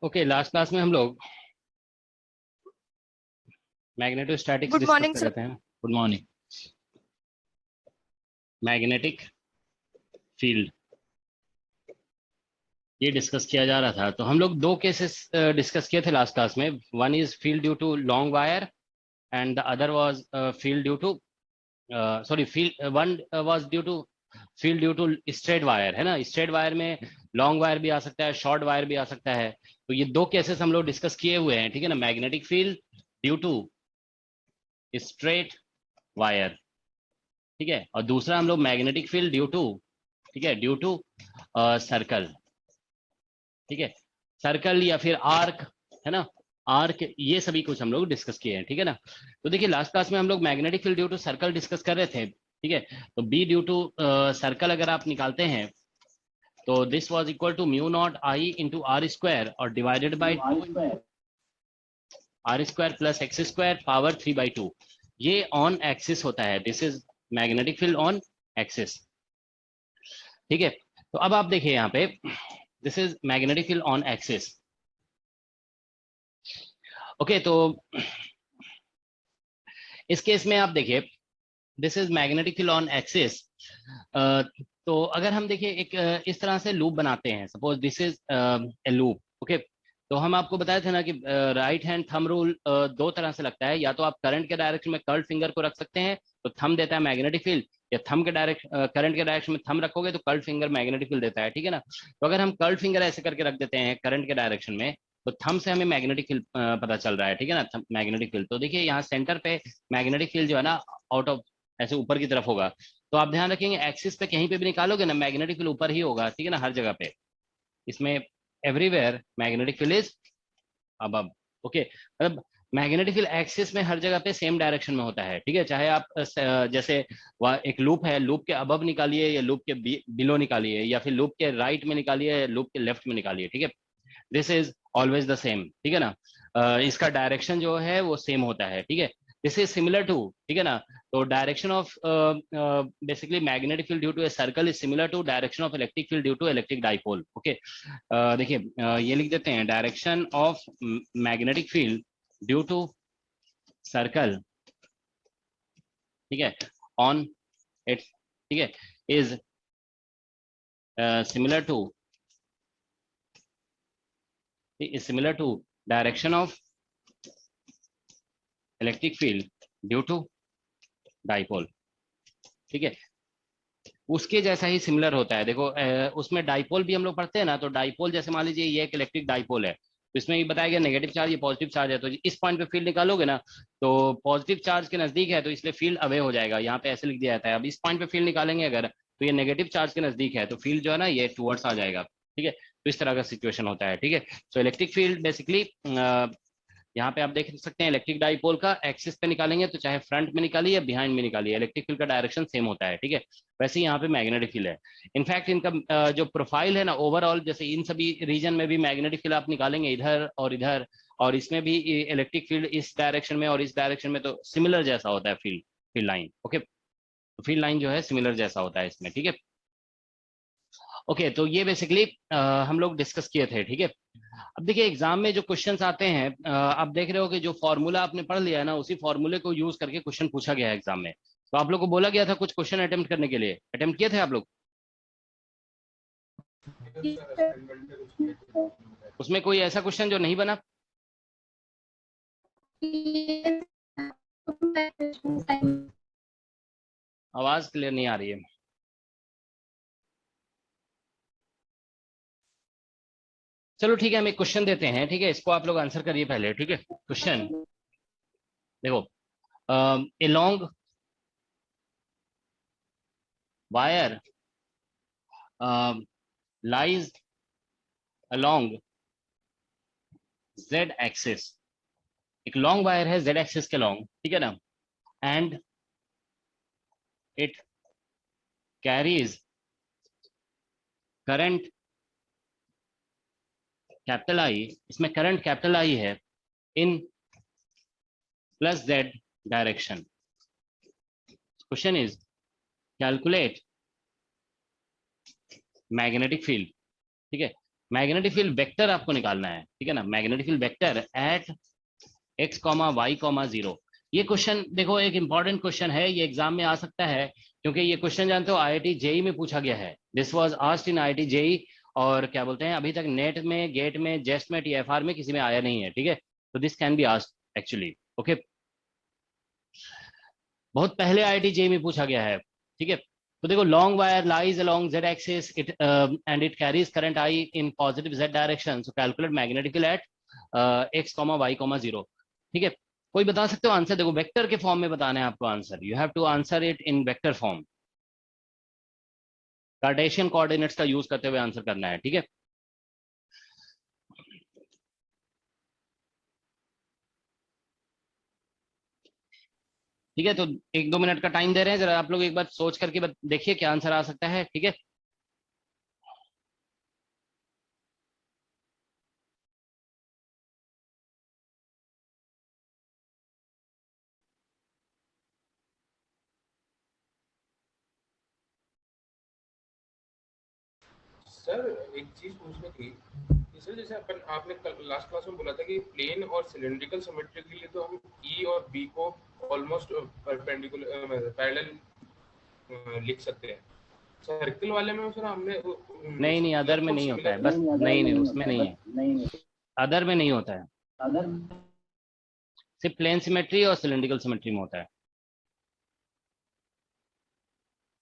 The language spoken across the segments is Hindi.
ओके, लास्ट क्लास में हम लोग मैग्नेटोस्टैटिक्स गुड डिस्कस मॉर्निंग कर सर। रहे थे। Good morning. मैग्नेटिक फील्ड ये डिस्कस किया जा रहा था। तो हम लोग दो केसेस डिस्कस किए थे लास्ट क्लास में। One is field due to long wire and the other was field due to sorry field one was due to field due to straight wire, है ना। स्ट्रेट वायर में लॉन्ग वायर भी आ सकता है, शॉर्ट वायर भी आ सकता है। तो ये दो केसेस हम लोग डिस्कस किए हुए हैं, ठीक है ना। Magnetic field due to straight wire, ठीक है, और दूसरा हम लोग मैग्नेटिक फील्ड ड्यू टू, ठीक है, ड्यू टू सर्कल, ठीक है, सर्कल या फिर आर्क, है ना। आर्क, ये सभी कुछ हम लोग डिस्कस किए हैं, ठीक है ना। तो देखिए लास्ट क्लास में हम लोग magnetic field due to circle discuss कर रहे थे, ठीक है। तो बी ड्यू टू सर्कल अगर आप निकालते हैं तो this was equal to mu naught I into R square और divided by 2 R square plus X square power 3/2। ये ऑन एक्सिस होता है। This is magnetic field on axis, ठीक है। तो अब आप देखिए यहाँ पे, this is magnetic field on axis. Okay, तो इस केस में आप देखिए, this is magnetic field on axis. तो अगर हम देखिए एक इस तरह से लूप बनाते हैं, suppose this is a loop, okay. तो हम आपको बताए थे ना कि राइट हैंड थंब रूल दो तरह से लगता है। या तो आप करंट के डायरेक्शन में कर्ल फिंगर को रख सकते हैं तो थंब देता है मैग्नेटिक फील्ड, या थंब के करंट के डायरेक्शन में थंब रखोगे तो कर्ल फिंगर मैग्नेटिक फील्ड देता है, ठीक है ना। तो अगर हम कर्ल फिंगर ऐसे करके रख देते हैं करंट के डायरेक्शन में तो थंब से हमें मैग्नेटिक फील्ड पता चल रहा है, ठीक है ना, मैग्नेटिक फील्ड। तो देखिए यहाँ सेंटर पे मैग्नेटिक फील्ड जो है ना आउट ऑफ ऐसे ऊपर की तरफ होगा। तो आप ध्यान रखेंगे एक्सिस पे कहीं पे भी निकालोगे ना मैग्नेटिक फील्ड ऊपर ही होगा, ठीक है ना, हर जगह पे। इसमें एवरीवेयर मैग्नेटिक फील्ड इज अब ओके, मतलब मैग्नेटिक फील्ड एक्सिस में हर जगह पे सेम डायरेक्शन में होता है, ठीक है। चाहे आप जैसे एक लूप है, लूप के अबव निकालिए या लूप के बिलो निकालिए, या फिर लूप के राइट में निकालिए या लूप के लेफ्ट में निकालिए, ठीक है। This is always the same, ठीक है ना। इसका डायरेक्शन जो है वो सेम होता है, ठीक है। दिस इज सिमिलर टू, ठीक है ना। तो direction of basically magnetic field due to a circle is similar to direction of electric field due to electric dipole, okay. देखिए ये लिख देते हैं, direction of magnetic field due to circle, ठीक है, ऑन इट, ठीक है, is similar to direction of electric field due to dipole, ठीक है। उसके जैसा ही सिमिलर होता है। देखो उसमें डाइपोल भी हम लोग पढ़ते हैं ना, तो डाइपोल जैसे मान लीजिए ये एक इलेक्ट्रिक डाइपोल है, तो इसमें ये बताया गया नेगेटिव चार्ज, ये पॉजिटिव चार्ज है। तो इस पॉइंट पे फील्ड निकालोगे ना तो पॉजिटिव चार्ज के नजदीक है तो इसलिए फील्ड अवे हो जाएगा, यहाँ पे ऐसे लिख दिया जाता है। अब इस पॉइंट पे फील्ड निकालेंगे अगर, तो ये नेगेटिव चार्ज के नजदीक है तो फील्ड जो है ना ये टूवर्ड्स आ जाएगा, ठीक है। तो इस तरह का सिचुएशन होता है, ठीक है। सो इलेक्ट्रिक फील्ड बेसिकली यहाँ पे आप देख सकते हैं इलेक्ट्रिक डाइपोल का एक्सिस पे निकालेंगे तो चाहे फ्रंट में निकालिए या बिहाइंड में निकालिए, इलेक्ट्रिक फील्ड का डायरेक्शन सेम होता है, ठीक है। वैसे ही यहाँ पे मैग्नेटिक फील्ड है। इनफैक्ट इनका जो प्रोफाइल है ना ओवरऑल, जैसे इन सभी रीजन में भी मैग्नेटिक फील्ड आप निकालेंगे इधर और इधर, और इसमें भी इलेक्ट्रिक फील्ड इस डायरेक्शन में और इस डायरेक्शन में, तो सिमिलर जैसा होता है फील्ड फील्ड लाइन, ओके। तो फील्ड लाइन जो है सिमिलर जैसा होता है इसमें, ठीक है। ओके, तो ये बेसिकली हम लोग डिस्कस किए थे, ठीक है। अब देखिए एग्जाम में जो क्वेश्चंस आते हैं, आप देख रहे हो कि जो फॉर्मूला आपने पढ़ लिया है ना उसी फॉर्मूले को यूज करके क्वेश्चन पूछा गया है एग्जाम में। तो आप लोग को बोला गया था कुछ क्वेश्चन अटेम्प्ट करने के लिए, अटेम्प्ट किए थे आप लोग? उसमें कोई ऐसा क्वेश्चन जो नहीं बना? आवाज क्लियर नहीं आ रही है। चलो ठीक है, हम एक क्वेश्चन देते हैं, ठीक है, इसको आप लोग आंसर करिए पहले, ठीक है। क्वेश्चन देखो, a long wire lies along z axis. एक लॉन्ग वायर है z एक्सिस के लॉन्ग, ठीक है ना, and it carries current capital I, इसमें करंट कैपिटल आई है in plus z direction. Question is calculate magnetic field, ठीक है। मैग्नेटिक फील्ड वेक्टर आपको निकालना है, ठीक है ना, magnetic field vector at x comma y comma zero. ये क्वेश्चन देखो एक इंपॉर्टेंट क्वेश्चन है, ये एग्जाम में आ सकता है, क्योंकि ये क्वेश्चन जानते हो आईआईटी जेई में पूछा गया है। This was asked in IIT JEE, और क्या बोलते हैं अभी तक नेट में, गेट में, जेस्ट में, टीएफआर में किसी में आया नहीं है, ठीक है। तो this can be asked actually, okay. बहुत पहले आईआईटी जेई में पूछा गया है, ठीक है। तो देखो long wire lies along z axis it and it carries current I in positive z direction, so calculate magnetic field at x comma y comma zero, ठीक है। कोई बता सकते हो आंसर? देखो वेक्टर के फॉर्म में बताना है आपको answer, you have to answer it in vector form, Cartesian coordinates का यूज करते हुए आंसर करना है, ठीक है। ठीक है, तो 1-2 मिनट का टाइम दे रहे हैं, जरा आप लोग एक बार सोच करके देखिए क्या आंसर आ सकता है, ठीक है। सर एक चीज पूछनी थी कि सर जैसे अपन आपने कल लास्ट क्लास में बोला था कि प्लेन और सिलेंड्रिकल सिमेट्री के लिए तो हम ई और बी को ऑलमोस्ट परपेंडिकुलर पैरेलल लिख सकते हैं। सर्कल वाले में सर हमने नहीं नहीं, अदर मतलब में कुछ नहीं होता सिमिलर है, बस नहीं नहीं उसमें नहीं है, अदर में नहीं होता है, सिर्फ प्लेन सिमेट्री और सिलेंड्रिकल सिमेट्री में होता है।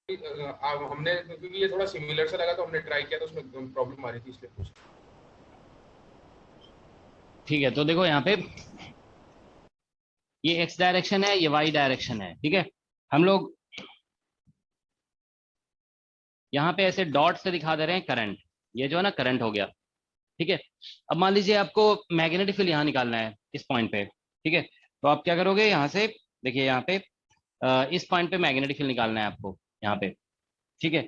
हमने क्योंकि ये थोड़ा सिमिलर सा लगा तो हमने ट्राई किया तो उसमें प्रॉब्लम आ रही थी इसलिए पूछ। ठीक है, तो देखो यहाँ पे ये एक्स डायरेक्शन है, ये वाई डायरेक्शन है, ठीक है। हम लोग यहाँ पे ऐसे डॉट से दिखा दे रहे हैं करंट, ये जो है ना करंट हो गया, ठीक है। अब मान लीजिए आपको मैग्नेटिक फील्ड यहाँ निकालना है इस पॉइंट पे, ठीक है। तो आप क्या करोगे, यहाँ से देखिए यहाँ पे इस पॉइंट पे मैग्नेटिक फील्ड निकालना है आपको यहाँ पे, ठीक है।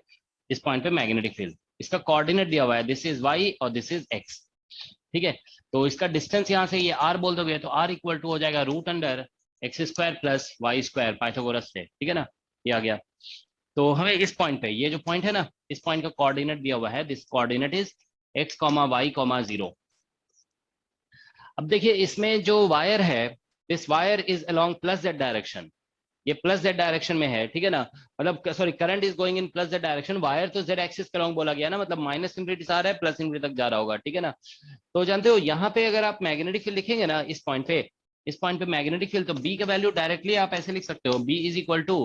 इस पॉइंट पे मैग्नेटिक फील्ड, इसका कोऑर्डिनेट दिया हुआ है, दिस इज वाई और दिस इज एक्स, ठीक है। तो इसका डिस्टेंस यहाँ से ये आर बोल दोगे तो आर इक्वल टू हो जाएगा root under x square plus Y square Pythagoras से, ठीक है ना, ये आ गया। तो हमें इस पॉइंट पे, ये जो पॉइंट है ना, इस पॉइंट का कोऑर्डिनेट दिया हुआ है, this coordinate is x comma y comma zero. अब देखिए इसमें जो वायर है, this wire is along plus z direction, ये प्लस जेड डायरेक्शन में है, ठीक है ना, मतलब sorry current is going in plus z direction, wire तो जेड एक्सिस के अलोंग बोला गया ना, मतलब माइनस इंफिनिटी से आ रहा है प्लस इंफिनिटी तक जा रहा होगा, ठीक है ना। तो जानते हो यहाँ पे अगर आप मैग्नेटिक फील्ड लिखेंगे ना इस पॉइंट पे, इस पॉइंट पे मैग्नेटिक फील्ड, तो बी का वैल्यू डायरेक्टली आप ऐसे लिख सकते हो, B is equal to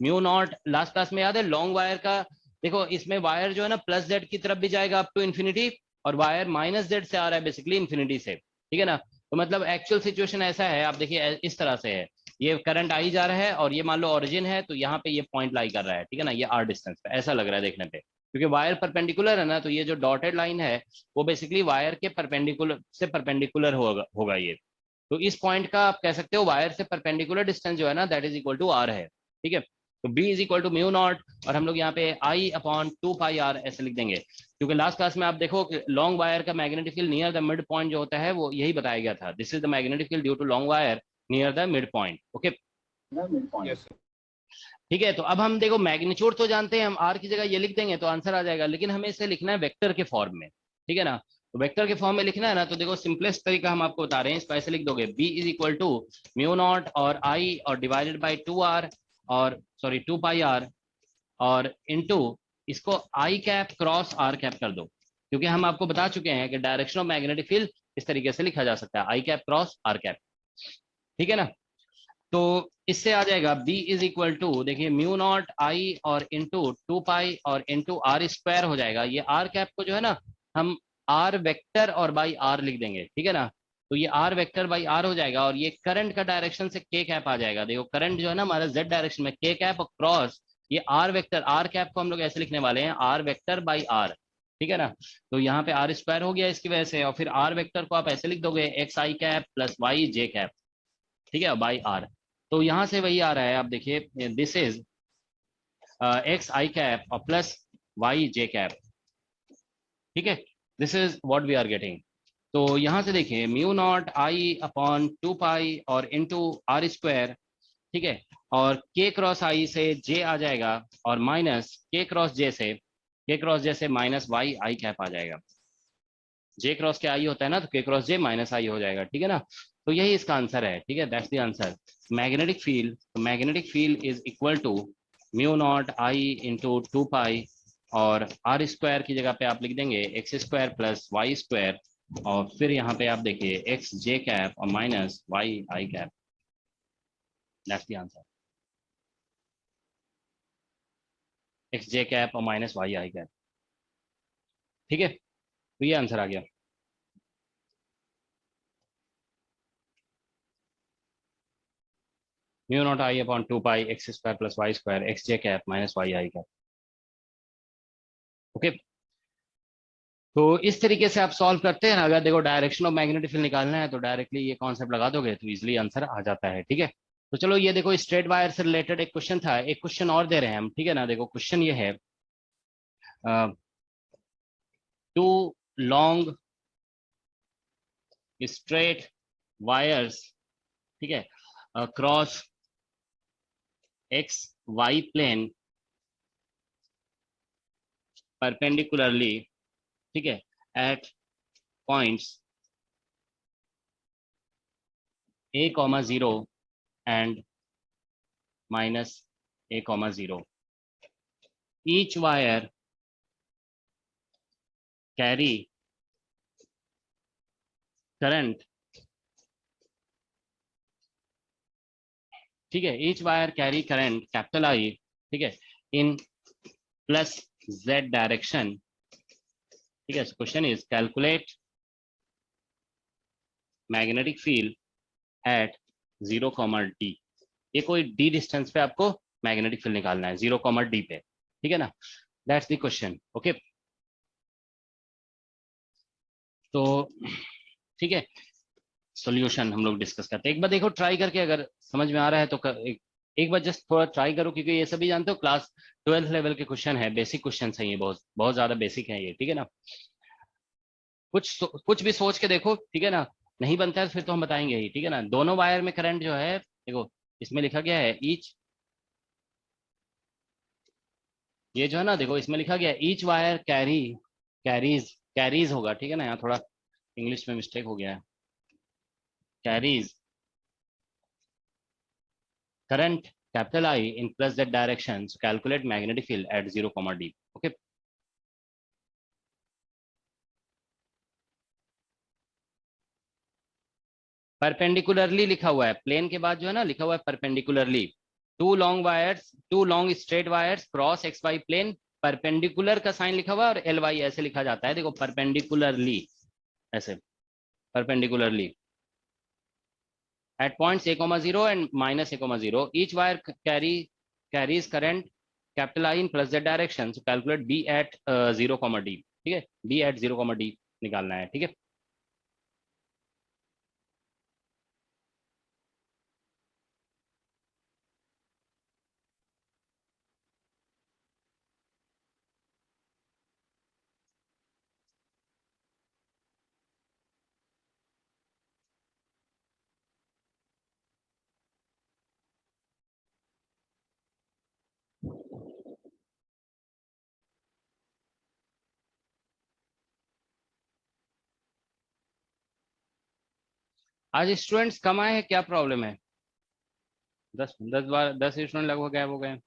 mu naught, last class में याद है लॉन्ग वायर का, देखो इसमें वायर जो है ना प्लस जेड की तरफ भी जाएगा अप टू इन्फिनिटी, और वायर माइनस जेड से आ रहा है बेसिकली इन्फिनिटी से, ठीक है ना। तो मतलब एक्चुअल सिचुएशन ऐसा है, आप देखिए इस तरह से है, ये करंट आई जा रहा है और ये मान लो ओरिजिन है, तो यहाँ पे ये पॉइंट लाई कर रहा है, ठीक है ना, ये आर डिस्टेंस पे ऐसा लग रहा है देखने पे, क्योंकि वायर परपेंडिकुलर है ना, तो ये जो डॉटेड लाइन है वो बेसिकली वायर के परपेंडिकुलर से परपेंडिकुलर होगा ये। तो इस पॉइंट का आप कह सकते हो वायर से परपेंडिकुलर डिस्टेंस जो है ना that is equal to r है, ठीक है। तो B is equal to mu naught, और हम लोग यहाँ पे आई अपॉन 2 पाई आर ऐसे लिख देंगे, क्योंकि लास्ट क्लास में आप देखो लॉन्ग वायर का magnetic field near the mid point जो होता है वो यही बताया गया था, this is the magnetic field due to long wire near the mid point, okay. Yes sir. ठीक है, तो अब हम देखो मैग्नीट्यूड तो जानते हैं, हम आर की जगह ये लिख देंगे तो आंसर आ जाएगा, लेकिन हमें इसे लिखना है वेक्टर के फॉर्म में, ठीक है ना। तो वेक्टर के फॉर्म में लिखना है ना, तो देखो सिंपलेस्ट तरीका हम आपको बता रहे हैं, इसको ऐसे लिख दोगे, B is equal to mu naught और आई और डिवाइडेड बाई 2 आर, और सॉरी 2 पाई आर, और इनटू इसको i cap cross r cap कर दो, क्योंकि हम आपको बता चुके हैं कि डायरेक्शन ऑफ मैग्नेटिक फील्ड इस तरीके से लिखा जा सकता है, आई कैप क्रॉस आर कैप, ठीक है ना। तो इससे आ जाएगा बी इज इक्वल टू, देखिए म्यू नॉट आई और इंटू 2 पाई और इंटू आर स्क्वायर हो जाएगा, ये आर कैप को जो है ना हम आर वेक्टर और बाई आर लिख देंगे, ठीक है ना। तो ये आर वेक्टर बाई आर हो जाएगा, और ये करंट का डायरेक्शन से के कैप आ जाएगा, देखो करंट जो है ना हमारा जेड डायरेक्शन में के कैप और क्रॉस ये आर वेक्टर, आर कैप को हम लोग ऐसे लिखने वाले हैं आर वेक्टर बाई आर, ठीक है ना। तो यहाँ पे आर स्क्वायर हो गया इसकी वजह से, और फिर आर वेक्टर को आप ऐसे लिख दोगे x i cap plus y j cap, ठीक है, बाई आर। तो यहां से वही आ रहा है, आप देखिए this is x i cap और प्लस वाई जे कैप, ठीक है, this is what we are getting. तो यहां से देखिए mu naught I upon 2 pi और इंटू आर स्क्वायर, ठीक है, और के क्रॉस आई से जे आ जाएगा, और माइनस के क्रॉस जे से माइनस वाई आई कैप आ जाएगा, जे क्रॉस के आई होता है ना, तो के क्रॉस जे माइनस आई हो जाएगा, ठीक है ना। तो यही इसका आंसर है, ठीक है, that's the answer. Magnetic field is equal to mu naught I into 2 pi, और आर स्क्वायर की जगह पे आप लिख देंगे x square plus Y square, और फिर यहाँ पे आप देखिए एक्स जे कैप और minus Y I cap, that's the answer. X J cap और माइनस वाई आई कैप, ठीक है, तो ये आंसर आ गया। Mu naught I upon 2 pi x square plus Y square X J cap minus Y I cap, okay. तो इस तरीके से आप सॉल्व करते हैं ना। अगर देखो डायरेक्शन ऑफ मैग्नेटिक फील्ड निकालना है तो डायरेक्टली ये कॉन्सेप्ट लगा दोगे तो इजिली आंसर आ जाता है, ठीक है। तो चलो ये देखो स्ट्रेट वायर से रिलेटेड एक क्वेश्चन था, एक क्वेश्चन और दे रहे हैं हम, ठीक है ना। देखो क्वेश्चन ये है, टू लॉन्ग स्ट्रेट वायर्स, ठीक है, cross x y plane perpendicularly, ठीक है, at points a comma 0 and minus a comma 0. Each wire carry current, ठीक है, each wire carry current capital I, ठीक है, in plus z direction, ठीक है। Question is calculate magnetic field eight 0, d। ये कोई d डिस्टेंस पे आपको मैग्नेटिक फील्ड निकालना है, 0, d पे, ठीक है ना। That's the question, okay. तो ठीक है, सॉल्यूशन हम लोग डिस्कस करते हैं। एक बार देखो ट्राई करके, अगर समझ में आ रहा है तो एक बार जस्ट थोड़ा ट्राई करो, क्योंकि ये सभी जानते हो क्लास 12th लेवल के क्वेश्चन है, बेसिक क्वेश्चन है ये, बहुत बहुत ज्यादा बेसिक है ये, ठीक है ना। कुछ भी सोच के देखो, ठीक है ना। नहीं बनता है तो फिर तो हम बताएंगे ही, ठीक है ना। दोनों वायर में करंट जो है, देखो इसमें लिखा गया है ईच, ये जो है ना, देखो इसमें लिखा गया है ईच वायर कैरीज होगा, ठीक है ना। यहाँ थोड़ा इंग्लिश में मिस्टेक हो गया है, carries current capital I in plus z direction. So calculate magnetic field at 0, d. Okay. Perpendicularly लिखा हुआ है, प्लेन के बाद जो है ना लिखा हुआ है perpendicularly. Two long straight wires cross x y plane, perpendicular का साइन लिखा हुआ है और एल वाई ऐसे लिखा जाता है, देखो परपेंडिकुलरली, ऐसे perpendicularly at points a comma 0 and minus a comma 0. Each wire carries current capital I in plus z direction. So calculate b at 0, d. ठीक है, b at 0, d निकालना है, ठीक है। आज स्टूडेंट्स कम आए हैं, क्या प्रॉब्लम है? 10 स्टूडेंट लगभग गायब हो गए।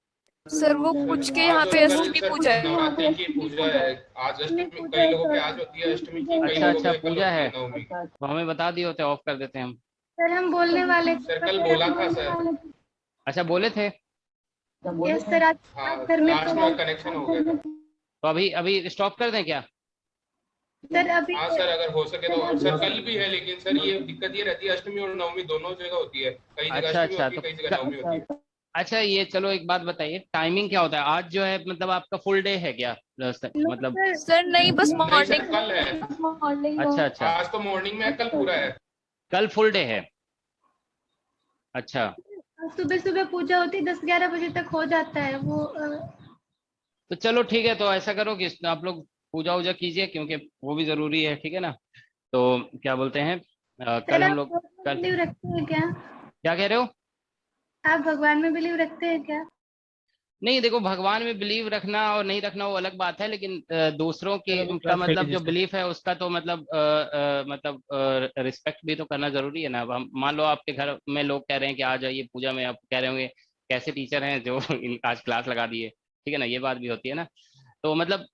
सर वो कुछ के यहाँ पे अष्टमी पूजा है। नवरात्रि की पूजा है आज, अष्टमी कई लोगों के आज होती है अष्टमी की, कई अच्छा लोगों अच्छा, के कल पूजा होती है, है नवमी की। तो हमें बता दिए होते, ऑफ कर देते हम। सर हम बोलने वाले सर कल बोला था सर। अच्छा बोले थे, यस सर, आज हाँ घर में लास्ट में कनेक्शन हो गया था। तो अभी स्टॉप कर दें क्या? सर अभी हाँ सर अगर हो सके तो। और सर कल भी है, लेकिन सर ये दिक्कत ये रहती है अष्टमी और नवमी दोनों जगह होती है, कई जगह अच्छा अष्टमी अच्छा, होती है, तो कई जगह नवमी होती है। अच्छा ये चलो एक बात बताइए, टाइमिंग क्या होता है आज जो है, मतलब आपका फुल डे है क्या? मतलब सर नहीं, बस नहीं सर मॉर्निंग। कल है, अच्छा अच्छा, आज तो मॉर्निंग में है, कल पूरा है। कल फुल डे है, अच्छा। सुबह सुबह पूजा होती है, 10-11 बजे तक हो जाता है वो। तो चलो ठीक है, तो ऐसा करो कि आप लोग पूजा वूजा कीजिए, क्योंकि वो भी जरूरी है, ठीक है ना। तो क्या बोलते हैं, सर कल हम आप लोग भगवान में कल, बिलीव रखते हैं क्या? क्या कह रहे हो? आप भगवान में बिलीव रखते हैं क्या? नहीं देखो, भगवान में बिलीव रखना और नहीं रखना वो अलग बात है, लेकिन दूसरों की चलो वो का क्लास ले मतलब लीजिए जो सर। बिलीफ है उसका तो मतलब रिस्पेक्ट भी तो करना जरूरी है ना। अब हम मान लो आपके घर में लोग कह रहे हैं कि आ जाइए पूजा में, आप कह रहे होंगे कैसे टीचर हैं जो आज क्लास लगा दिए, ठीक है ना, ये बात भी होती है ना। तो मतलब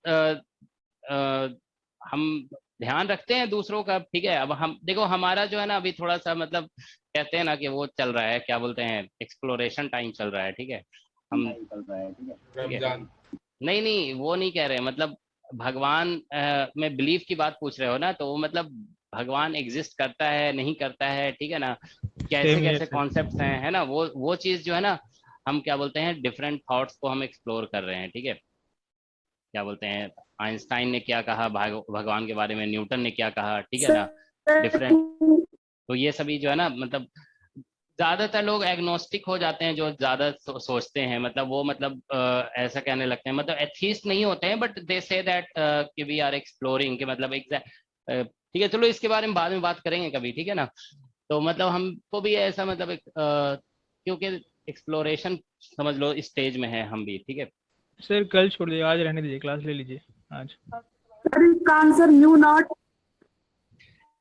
हम ध्यान रखते हैं दूसरों का, ठीक है। अब हम देखो हमारा जो है ना अभी थोड़ा सा मतलब कहते हैं ना कि वो चल रहा है, क्या बोलते हैं, एक्सप्लोरेशन टाइम चल रहा है, ठीक है। हम ठीक है, रमजान। नहीं नहीं वो नहीं कह रहे, मतलब भगवान में बिलीफ की बात पूछ रहे हो ना, तो वो मतलब भगवान एग्जिस्ट करता है नहीं करता है, ठीक है ना, कैसे सेम ईयर कैसे सर। कॉन्सेप्ट्स हैं, है ना, वो चीज जो है ना, हम क्या बोलते हैं डिफरेंट थॉट्स को हम एक्सप्लोर कर रहे हैं, ठीक है। क्या बोलते हैं, आइंस्टाइन ने क्या कहा भगवान के बारे में, न्यूटन ने क्या कहा, ठीक है ना, डिफरेंट। तो ये सभी जो है ना मतलब ज्यादातर लोग एग्नोस्टिक हो जाते हैं जो ज्यादा सोचते हैं, मतलब वो मतलब ऐसा कहने लगते हैं, मतलब एथीस्ट नहीं होते हैं, बट दे से दैट कि वी आर एक्सप्लोरिंग, कि मतलब ठीक है, चलो इसके बारे में बाद में बात करेंगे कभी, ठीक है ना। तो मतलब हमको भी ऐसा मतलब एक क्योंकि एक्सप्लोरेशन समझ लो इस स्टेज में है हम भी, ठीक है। सर कल छोड़ दीजिए, आज रहने दीजिए, क्लास ले लीजिए आज। सर इसका आंसर म्यू नॉट।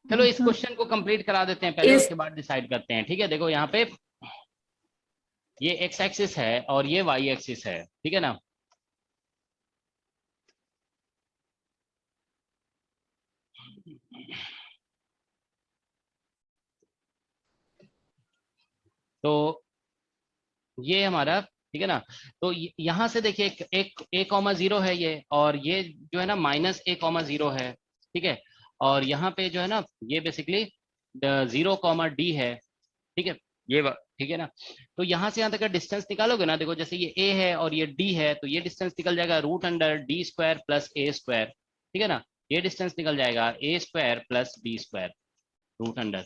चलो इस क्वेश्चन को कंप्लीट करा देते हैं पहले, इस उसके बाद डिसाइड करते हैं, ठीक है। देखो यहाँ पे ये एक्स एक्सिस है और ये वाई एक्सिस है, ठीक है ना। तो ये हमारा, ठीक है ना। तो यहाँ से देखिए एक ए कॉमा जीरो है ये, और ये जो है ना माइनस ए कॉमा जीरो है, ठीक है। और यहाँ पे जो है ना ये बेसिकली 0 कॉमा डी है, ठीक है। ठीक है ना। तो यहाँ से यहाँ तक का डिस्टेंस निकालोगे ना, देखो जैसे ये ए है और ये डी है, तो ये डिस्टेंस निकल जाएगा root under D square plus A square, ठीक है ना। ये डिस्टेंस निकल जाएगा A square plus B square root under.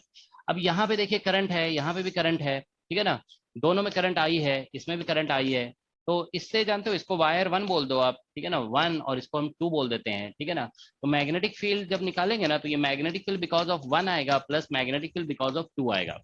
अब यहाँ पे देखिए करंट है, यहाँ पे भी करंट है, ठीक है ना, दोनों में करंट आई है, इसमें भी करंट आई है। तो इससे जानते हो इसको वायर वन बोल दो आप, ठीक है ना, वन, और इसको हम टू बोल देते हैं, ठीक है ना। तो मैग्नेटिक फील्ड जब निकालेंगे ना, तो ये magnetic field because of one आएगा plus magnetic field because of two आएगा।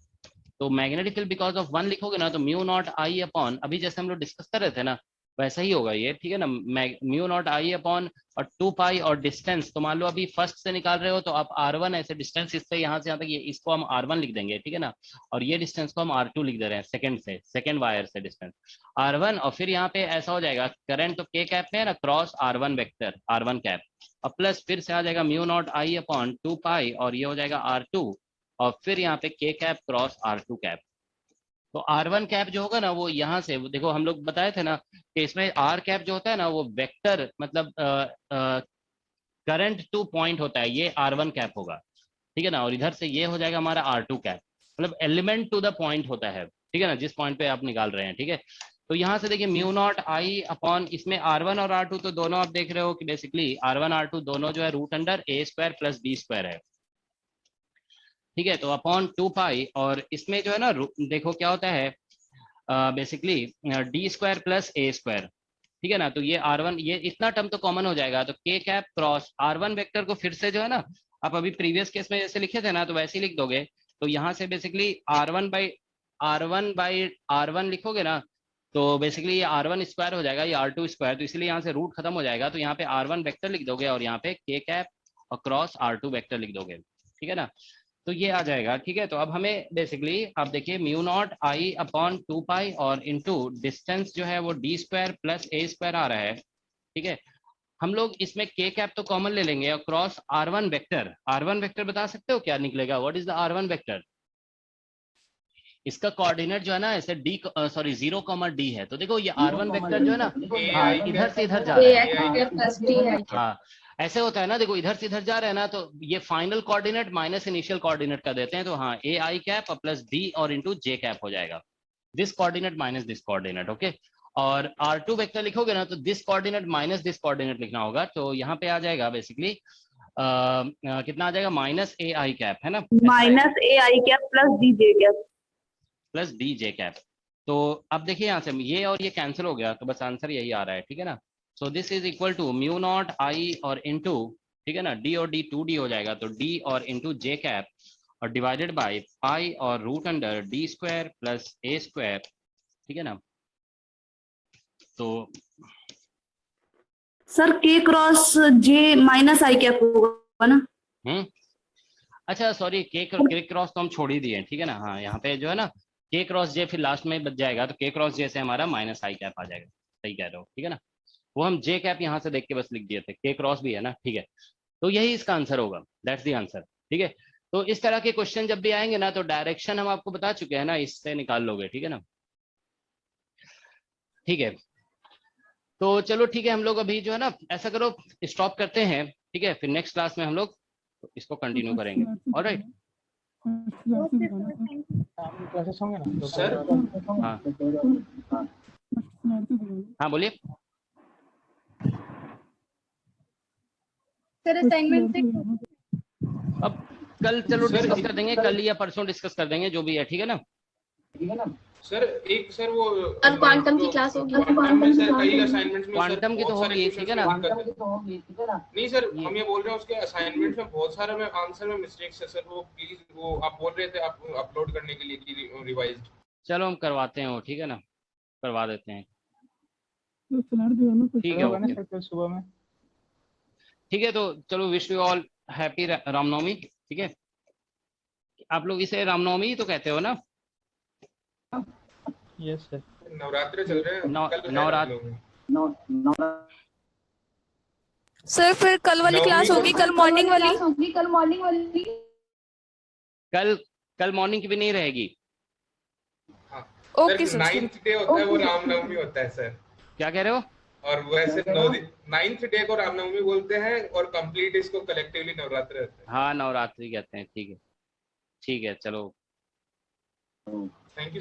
तो magnetic field because of one लिखोगे ना, तो म्यू नॉट आई अपॉन, अभी जैसे हम लोग डिस्कस कर रहे थे ना वैसा ही होगा ये, ठीक है ना। म्यू नॉट आई अपॉन और 2 पाई, और डिस्टेंस तो मान लो अभी फर्स्ट से निकाल रहे हो तो आप R1 ऐसे डिस्टेंस इससे यहाँ से यहाँ तक, ये इसको हम R1 लिख देंगे, ठीक है ना। और ये डिस्टेंस को हम R2 लिख दे रहे हैं, सेकंड से, सेकंड वायर से डिस्टेंस R1। और फिर यहाँ पे ऐसा हो जाएगा करंट तो के कैप में है ना, cross R1 vector R1 cap, और प्लस फिर से आ जाएगा mu naught I upon 2 pi, और ये हो जाएगा R2, और फिर यहाँ पे के कैप क्रॉस R2 कैप। तो R1 कैप जो होगा ना वो यहाँ से, देखो हम लोग बताए थे ना कि इसमें R कैप जो होता है ना वो वेक्टर मतलब करंट टू पॉइंट होता है, ये R1 कैप होगा, ठीक है ना। और इधर से ये हो जाएगा हमारा R2 कैप, मतलब एलिमेंट टू द पॉइंट होता है, ठीक है ना, जिस पॉइंट पे आप निकाल रहे हैं, ठीक है। तो यहाँ से देखिए म्यू नॉट आई अपॉन, इसमें R1 और R2 तो दोनों आप देख रहे हो कि बेसिकली R1 R2 दोनों जो है रूट अंडर ए स्क्वायर प्लस बी स्क्वायर है, ठीक है। तो अपॉन 2 पाई, और इसमें जो है ना देखो क्या होता है basically D square plus A square, ठीक है ना। तो ये R1, ये इतना टर्म तो कॉमन हो जाएगा, तो के कैप क्रॉस R1 वेक्टर को फिर से जो है ना, आप अभी प्रीवियस केस में जैसे लिखे थे ना तो वैसे ही लिख दोगे। तो यहाँ से बेसिकली R1 लिखोगे ना, तो बेसिकली ये R1 स्क्वायर हो जाएगा, ये R2 स्क्वायर, तो इसलिए यहाँ से रूट खत्म हो जाएगा, तो यहाँ पे R1 वेक्टर लिख दोगे और यहाँ पे के कैप और क्रॉस R2 वेक्टर लिख दोगे, ठीक है ना। तो ये आ जाएगा, ठीक है। तो अब हमें बेसिकली आप देखिए mu naught I upon 2 pi और इनटू डिस्टेंस जो है वो D square plus A square आ रहा है, ठीक है। हम लोग इसमें के कैप तो कॉमन ले लेंगे, और क्रॉस R1 वेक्टर बता सकते हो क्या निकलेगा, what is the R1 vector. इसका कोऑर्डिनेट जो है ना ऐसे डी सॉरी 0 कॉमा डी है, तो देखो ये R1 वेक्टर जो है ना, हाँ इधर से इधर जा रहा है, हाँ ऐसे होता है ना, देखो इधर से इधर जा रहे हैं ना, तो ये final coordinate minus initial coordinate का देते हैं, तो हाँ ए आई कैप प्लस डी और इंटू जे कैप हो जाएगा, this coordinate minus this coordinate, okay. और R2 वेक्टर लिखोगे ना तो this coordinate minus this coordinate लिखना होगा, तो यहाँ पे आ जाएगा बेसिकली कितना आ जाएगा, माइनस ए आई कैप, है ना, minus A I cap plus D J cap. Plus D J cap. तो अब देखिए यहाँ से ये और ये कैंसिल हो गया, तो बस आंसर यही आ रहा है, ठीक है ना। So this is equal to mu naught I और इंटू, ठीक है ना, डी और डी 2D हो जाएगा, तो डी और इंटू जे कैप और डिवाइडेड बाय पाई और root under D square plus A square, ठीक है ना। तो सर के cross J minus I cap होगा ना? अच्छा सॉरी, के क्रॉस तो हम छोड़ ही दिए, ठीक है ना। हाँ यहाँ पे जो है ना के क्रॉस जे फिर लास्ट में बच जाएगा, तो के क्रॉस जे से हमारा माइनस आई कैप आ जाएगा। सही कह रहे हो, ठीक है ना। वो हम जे कैप यहाँ से देख के बस लिख दिए थे, के क्रॉस भी है ना, ठीक है। तो यही इसका आंसर होगा, दैट्स द आंसर, ठीक है। तो इस तरह के क्वेश्चन जब भी आएंगे ना, तो डायरेक्शन हम आपको बता चुके हैं ना, इससे निकाल लोगे, ठीक है ना। ठीक है, तो चलो ठीक है, हम लोग अभी जो है ना ऐसा करो स्टॉप करते हैं, ठीक है। फिर नेक्स्ट क्लास में हम लोग इसको कंटिन्यू करेंगे। ऑलराइट क्लासेस होंगे ना सर हाँ हाँ बोलिए। सर असाइनमेंट से अब कल चलो सर, डिस्कस कर देंगे, कल या परसों डिस्कस कर देंगे, जो भी है, ठीक है ना। सर एक सर वो और क्वांटम की क्लास होगी। क्वांटम में सर कई असाइनमेंट्स में क्वांटम की तो होगी, ठीक है ना। नहीं सर, हम ये बोल रहे हैं उसके असाइनमेंट में बहुत सारा में आंसर में मिस्टेक्स है सर। वो प्लीज, वो आप बोल रहे थे आप अपलोड करने के लिए कि रिवाइज्ड। चलो हम करवाते हैं वो, ठीक है ना, करवा देते हैं, ठीक है, होगा ना ओके। सर कल सुबह में? ठीक है, तो चलो wish you all happy Ramnavami, ठीक है। आप लोग इसे रामनवमी ही तो कहते हो ना। Yes sir. नवरात्र चल रहे हैं, कल है नवरात्र। रामनवमी। सर फिर कल वाली नवमी क्लास को- होगी, कल मॉर्निंग वाली? कल मॉर्निंग की भी नहीं रहेगी। हाँ okay sir, sir. 9th day होता है वो रामनवमी होता है सर। क्या कह रहे हो? और वैसे 9th डे को रामनवमी बोलते हैं और कंप्लीट इसको कलेक्टिवली नवरात्र होता है। हाँ नवरात्रि कहते हैं, ठीक है, ठीक है, चलो थैंक यू।